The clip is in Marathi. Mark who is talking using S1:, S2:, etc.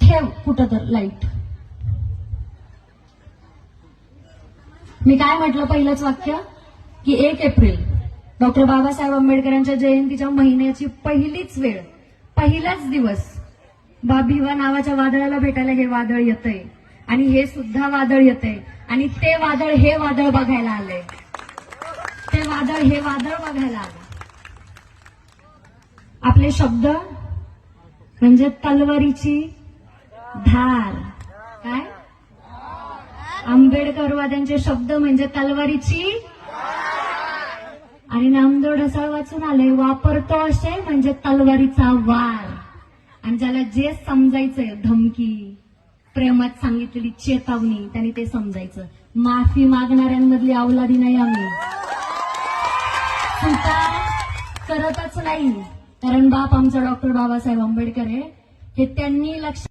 S1: ठेव कुठं तर लाईट. मी काय म्हटलं पहिलंच वाक्य की 1 एप्रिल डॉक्टर बाबासाहेब आंबेडकरांच्या जयंतीच्या महिन्याची पहिलीच वेळ, पहिलाच दिवस भिवा नावाच्या वादळाला भेटायला हे वादळ येतंय आणि हे सुद्धा वादळ येतंय आणि ते वादळ हे वादळ बघायला आलंय. ते वादळ हे वादळ बघायला आलं. आपले शब्द म्हणजे तलवारीची धार. काय आंबेडकरवाद्यांचे शब्द म्हणजे तलवारीची, आणि नामदेव ढसाळ वाचून आले वापरतो असे म्हणजे तलवारीचा वार. आणि ज्याला जे समजायचंय धमकी, प्रेमात सांगितलेली चेतावणी, त्यांनी ते समजायचं. माफी मागणाऱ्यांमधली अवलादी नाही आम्ही, चुका करतच नाही. कारण बाप आमचा डॉक्टर बाबासाहेब आंबेडकर आहे हे त्यांनी लक्षात